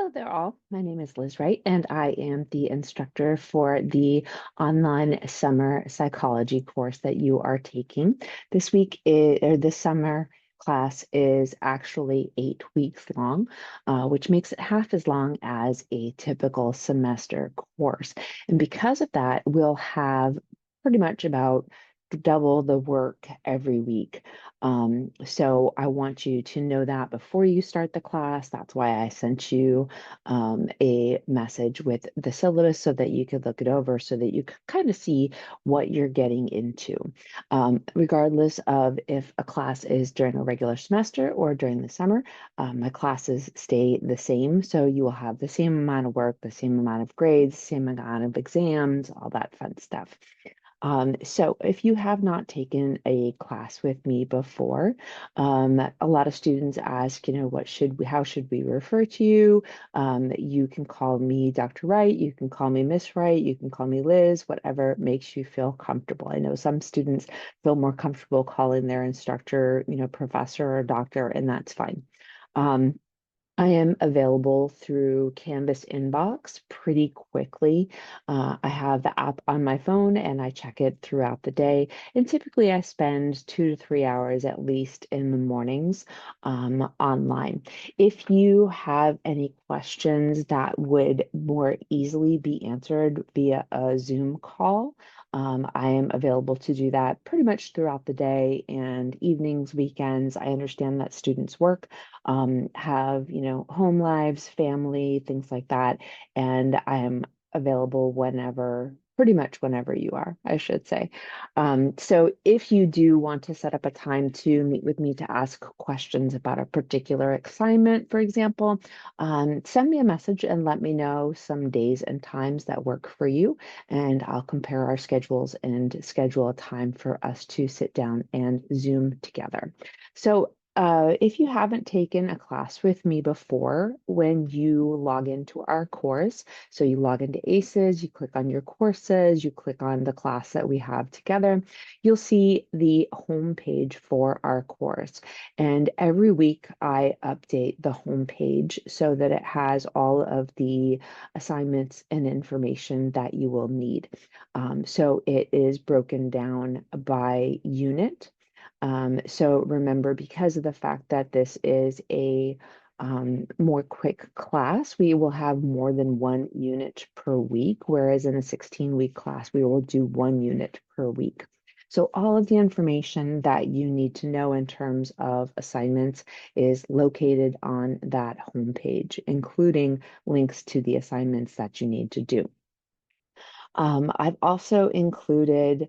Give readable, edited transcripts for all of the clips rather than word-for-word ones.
Hello there all. My name is Liz Wright, and I am the instructor for the online summer psychology course that you are taking. This summer class is actually 8 weeks long, which makes it half as long as a typical semester course. And because of that, we'll have pretty much about double the work every week. So I want you to know that before you start the class. That's why I sent you a message with the syllabus so that you could look it over so that you could kind of see what you're getting into. Regardless of if a class is during a regular semester or during the summer, my classes stay the same. So you will have the same amount of work, the same amount of grades, same amount of exams, all that fun stuff. So if you have not taken a class with me before, a lot of students ask, how should we refer to you? You can call me Dr. Wright, you can call me Miss Wright, you can call me Liz, whatever makes you feel comfortable. I know some students feel more comfortable calling their instructor, professor or doctor, and that's fine. Um, I am available through Canvas Inbox pretty quickly. I have the app on my phone and I check it throughout the day. And typically, I spend 2 to 3 hours at least in the mornings online. If you have any questions that would more easily be answered via a Zoom call, I am available to do that pretty much throughout the day and evenings, weekends. I understand that students work, have, home lives, family, things like that. And I am available pretty much whenever you are, I should say. So if you do want to set up a time to meet with me to ask questions about a particular assignment, for example, send me a message and let me know some days and times that work for you. And I'll compare our schedules and schedule a time for us to sit down and Zoom together. So if you haven't taken a class with me before, when you log into our course, so you log into ACES, you click on your courses, you click on the class that we have together, you'll see the home page for our course. And every week I update the home page so that it has all of the assignments and information that you will need. So it is broken down by unit. So remember, because of the fact that this is a more quick class, we will have more than one unit per week, whereas in a 16-week class, we will do one unit per week. So all of the information that you need to know in terms of assignments is located on that homepage, including links to the assignments that you need to do. I've also included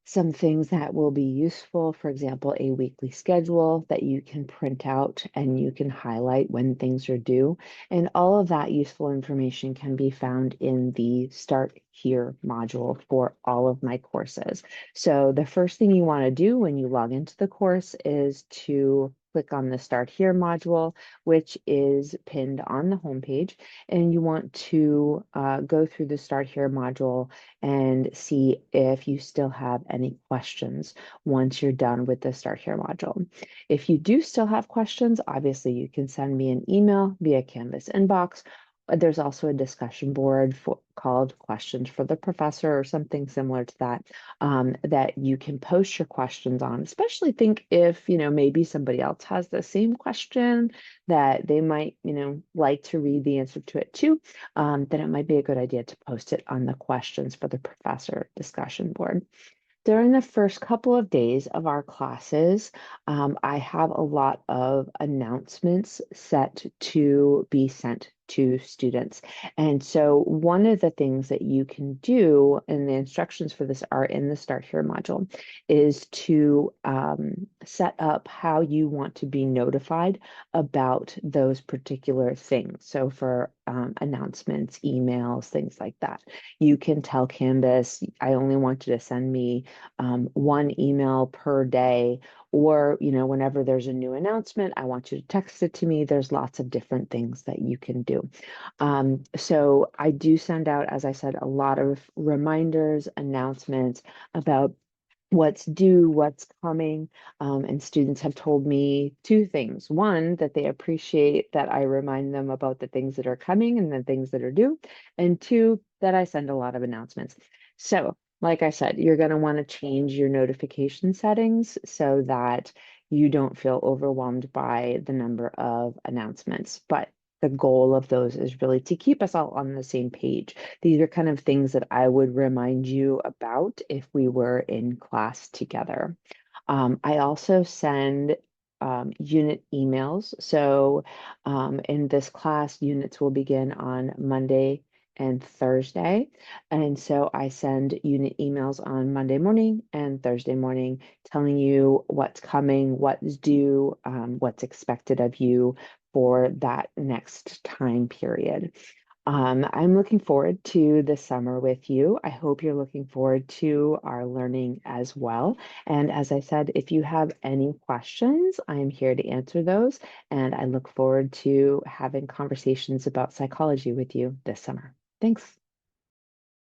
some things that will be useful, for example, a weekly schedule that you can print out and you can highlight when things are due. And all of that useful information can be found in the Start Here module for all of my courses. So the first thing you want to do when you log into the course is to click on the Start Here module, which is pinned on the homepage. And you want to go through the Start Here module and see if you still have any questions once you're done with the Start Here module. If you do still have questions, obviously you can send me an email via Canvas inbox. There's also a discussion board called Questions for the Professor or something similar to that, that you can post your questions on. Especially think if, maybe somebody else has the same question that they might, like to read the answer to it too, then it might be a good idea to post it on the Questions for the Professor discussion board. During the first couple of days of our classes, I have a lot of announcements set to be sent to students. And so one of the things that you can do, and the instructions for this are in the Start Here module, is to set up how you want to be notified about those particular things. So for announcements, emails, things like that, you can tell Canvas, I only want you to send me one email per day, or whenever there's a new announcement, I want you to text it to me. There's lots of different things that you can do. So I do send out, as I said, a lot of reminders, announcements about what's due, what's coming. And students have told me two things. One, that they appreciate that I remind them about the things that are coming and the things that are due. And two, that I send a lot of announcements. So, like I said, you're going to want to change your notification settings so that you don't feel overwhelmed by the number of announcements. But the goal of those is really to keep us all on the same page. These are kind of things that I would remind you about if we were in class together. I also send unit emails. So in this class, units will begin on Monday and Thursday. And so I send unit emails on Monday morning and Thursday morning, telling you what's coming, what's due, what's expected of you for that next time period. I'm looking forward to the summer with you. I hope you're looking forward to our learning as well. And as I said, if you have any questions, I am here to answer those. And I look forward to having conversations about psychology with you this summer. Thanks.